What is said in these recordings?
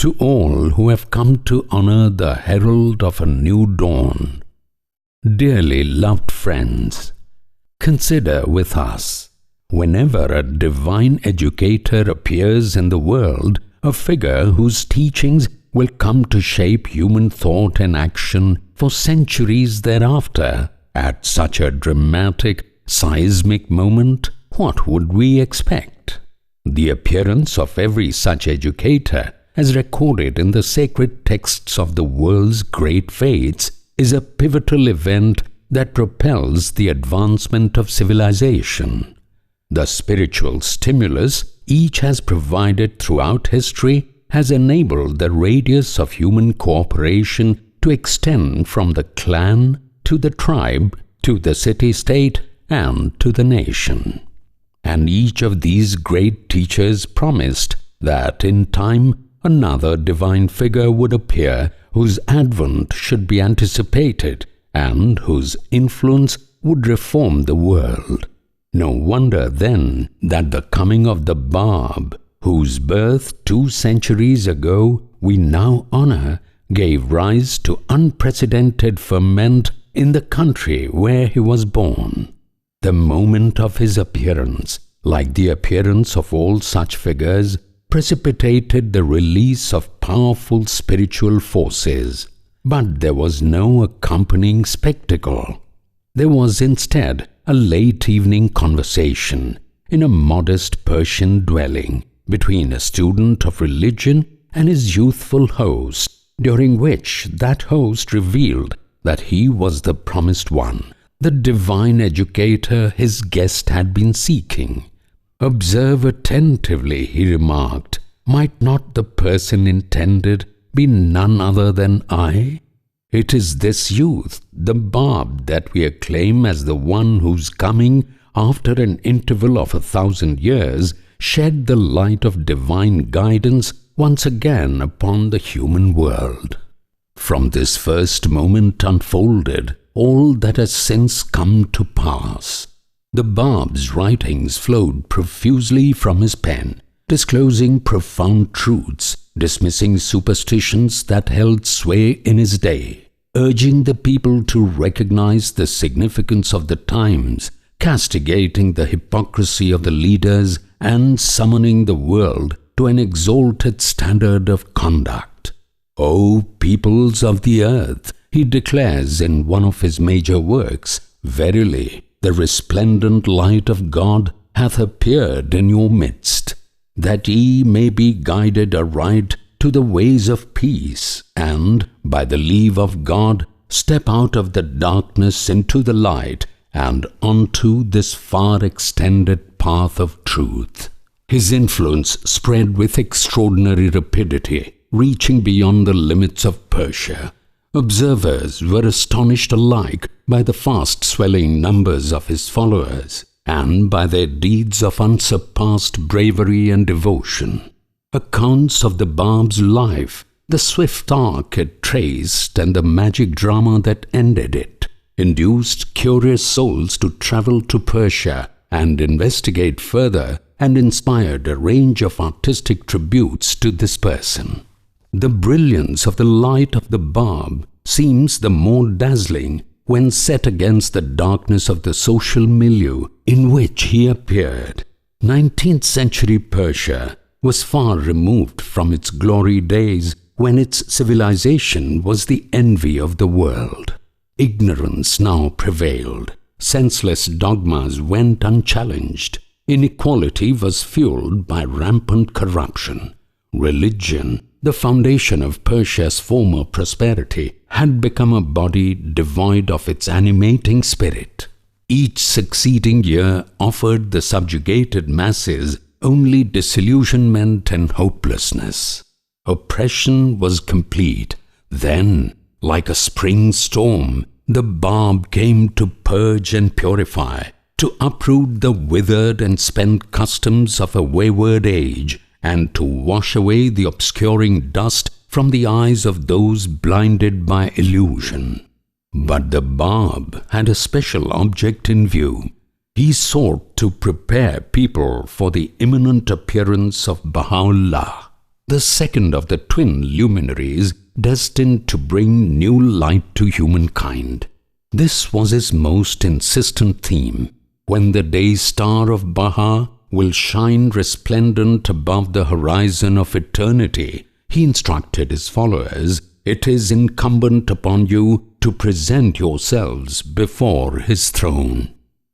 to all who have come to honor the herald of a new dawn. Dearly loved friends, consider with us, whenever a divine educator appears in the world, a figure whose teachings will come to shape human thought and action for centuries thereafter, at such a dramatic, seismic moment, what would we expect? The appearance of every such educator, as recorded in the sacred texts of the world's great faiths, is a pivotal event that propels the advancement of civilization. The spiritual stimulus each has provided throughout history has enabled the radius of human cooperation to extend from the clan to the tribe to the city-state and to the nation. And each of these great teachers promised that in time another divine figure would appear whose advent should be anticipated and whose influence would reform the world. No wonder then that the coming of the Bab, whose birth 2 centuries ago we now honor, gave rise to unprecedented ferment in the country where he was born. The moment of his appearance, like the appearance of all such figures, precipitated the release of powerful spiritual forces. But there was no accompanying spectacle. There was instead a late evening conversation in a modest Persian dwelling between a student of religion and his youthful host, during which that host revealed that he was the promised one, the divine educator his guest had been seeking. "Observe attentively," he remarked, "might not the person intended be none other than I? It is this youth, the Bab, that we acclaim as the one whose coming, after an interval of 1,000 years, shed the light of divine guidance once again upon the human world. From this first moment unfolded all that has since come to pass. The Bab's writings flowed profusely from his pen, disclosing profound truths, dismissing superstitions that held sway in his day, urging the people to recognize the significance of the times, castigating the hypocrisy of the leaders, and summoning the world to an exalted standard of conduct. O peoples of the earth, he declares in one of his major works, verily, the resplendent light of God hath appeared in your midst, that ye may be guided aright to the ways of peace, and, by the leave of God, step out of the darkness into the light, and onto this far extended path of truth." His influence spread with extraordinary rapidity, reaching beyond the limits of Persia. Observers were astonished alike by the fast-swelling numbers of his followers, and by their deeds of unsurpassed bravery and devotion. Accounts of the Bab's life, the swift arc it traced, and the magic drama that ended it, induced curious souls to travel to Persia and investigate further, and inspired a range of artistic tributes to this person. The brilliance of the light of the Bab seems the more dazzling when set against the darkness of the social milieu in which he appeared. 19th century Persia was far removed from its glory days when its civilization was the envy of the world. Ignorance now prevailed. Senseless dogmas went unchallenged. Inequality was fueled by rampant corruption. Religion, the foundation of Persia's former prosperity, had become a body devoid of its animating spirit. Each succeeding year offered the subjugated masses only disillusionment and hopelessness. Oppression was complete. Then, like a spring storm, the Bab came to purge and purify, to uproot the withered and spent customs of a wayward age, and to wash away the obscuring dust from the eyes of those blinded by illusion. But the Bab had a special object in view. He sought to prepare people for the imminent appearance of Baha'u'lláh. the second of the twin luminaries destined to bring new light to humankind. This was his most insistent theme. When the day star of Baha will shine resplendent above the horizon of eternity, he instructed his followers, it is incumbent upon you to present yourselves before his throne.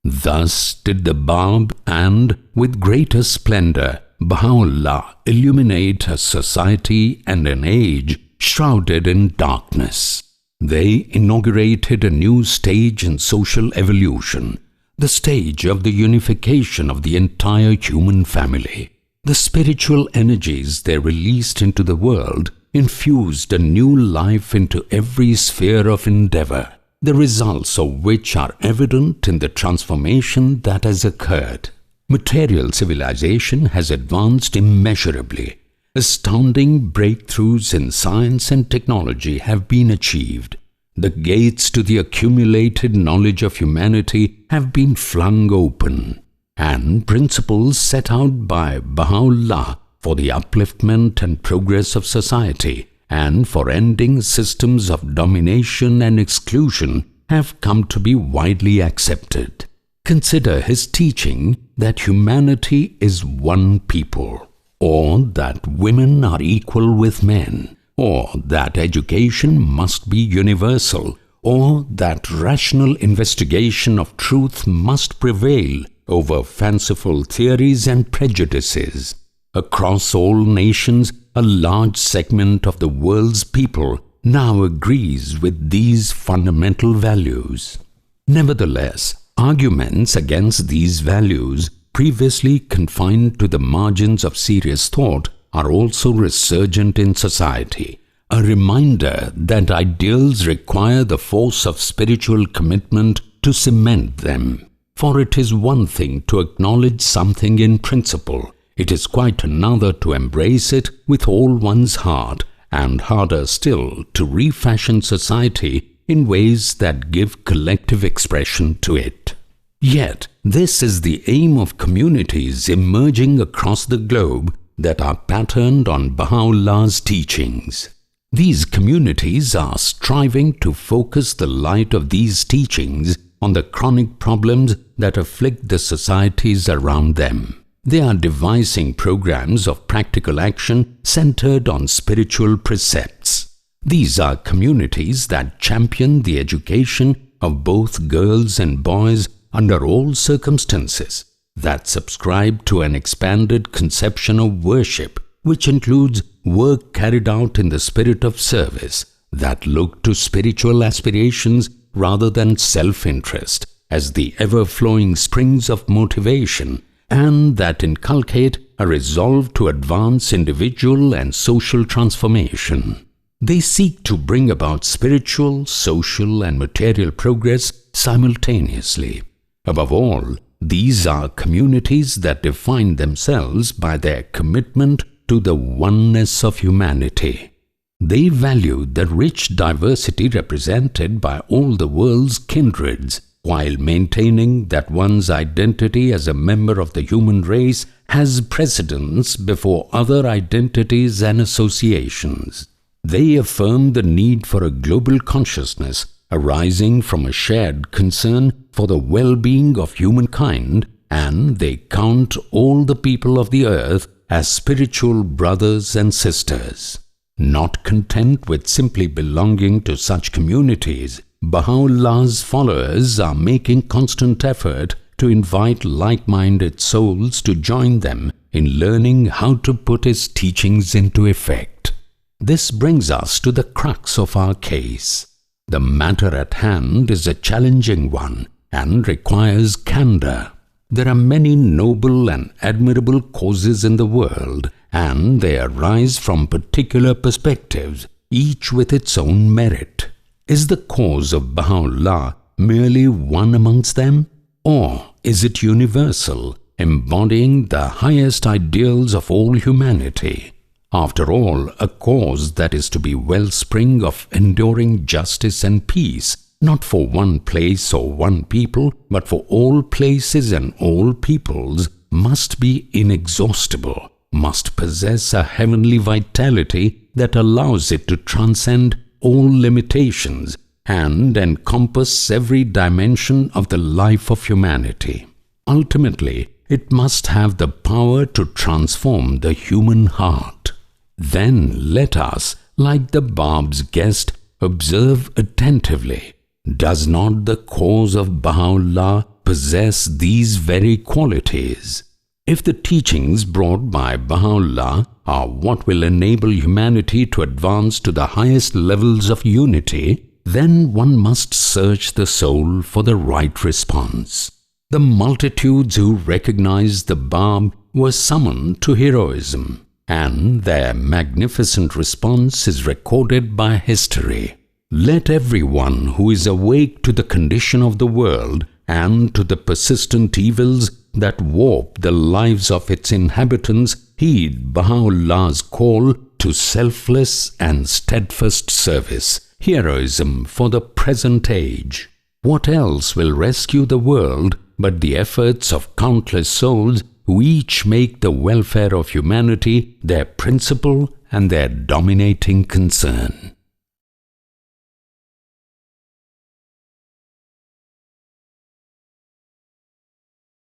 Thus did the Bab and, with greater splendor, Baha'u'lláh illuminate a society and an age shrouded in darkness. They inaugurated a new stage in social evolution, the stage of the unification of the entire human family. The spiritual energies they released into the world infused a new life into every sphere of endeavor, the results of which are evident in the transformation that has occurred. Material civilization has advanced immeasurably. Astounding breakthroughs in science and technology have been achieved. The gates to the accumulated knowledge of humanity have been flung open, and principles set out by Baha'u'lláh for the upliftment and progress of society and for ending systems of domination and exclusion have come to be widely accepted. Consider his teaching that humanity is one people, or that women are equal with men, or that education must be universal, or that rational investigation of truth must prevail over fanciful theories and prejudices. Across all nations, a large segment of the world's people now agrees with these fundamental values. Nevertheless, arguments against these values, previously confined to the margins of serious thought, are also resurgent in society, a reminder that ideals require the force of spiritual commitment to cement them. For it is one thing to acknowledge something in principle, it is quite another to embrace it with all one's heart, and harder still to refashion society in ways that give collective expression to it. Yet, this is the aim of communities emerging across the globe that are patterned on Baha'u'llah's teachings. These communities are striving to focus the light of these teachings on the chronic problems that afflict the societies around them. They are devising programs of practical action centered on spiritual precepts. These are communities that champion the education of both girls and boys under all circumstances, that subscribe to an expanded conception of worship, which includes work carried out in the spirit of service, that look to spiritual aspirations rather than self-interest as the ever-flowing springs of motivation, and that inculcate a resolve to advance individual and social transformation. They seek to bring about spiritual, social, and material progress simultaneously. Above all, these are communities that define themselves by their commitment to the oneness of humanity. They value the rich diversity represented by all the world's kindreds, while maintaining that one's identity as a member of the human race has precedence before other identities and associations. They affirm the need for a global consciousness arising from a shared concern for the well-being of humankind, and they count all the people of the earth as spiritual brothers and sisters. Not content with simply belonging to such communities, Baha'u'llah's followers are making constant effort to invite like-minded souls to join them in learning how to put his teachings into effect. This brings us to the crux of our case. The matter at hand is a challenging one and requires candor. There are many noble and admirable causes in the world, and they arise from particular perspectives, each with its own merit. Is the cause of Baha'u'lláh merely one amongst them? Or is it universal, embodying the highest ideals of all humanity? After all, a cause that is to be wellspring of enduring justice and peace, not for one place or one people, but for all places and all peoples, must be inexhaustible, must possess a heavenly vitality that allows it to transcend all limitations and encompass every dimension of the life of humanity. Ultimately, it must have the power to transform the human heart. Then let us, like the Bab's guest, observe attentively. Does not the cause of Baha'u'lláh possess these very qualities? If the teachings brought by Baha'u'lláh are what will enable humanity to advance to the highest levels of unity, then one must search the soul for the right response. The multitudes who recognized the Bab were summoned to heroism, and their magnificent response is recorded by history. Let everyone who is awake to the condition of the world and to the persistent evils that warp the lives of its inhabitants heed Baha'u'llah's call to selfless and steadfast service, heroism for the present age. What else will rescue the world but the efforts of countless souls who each make the welfare of humanity their principal and their dominating concern?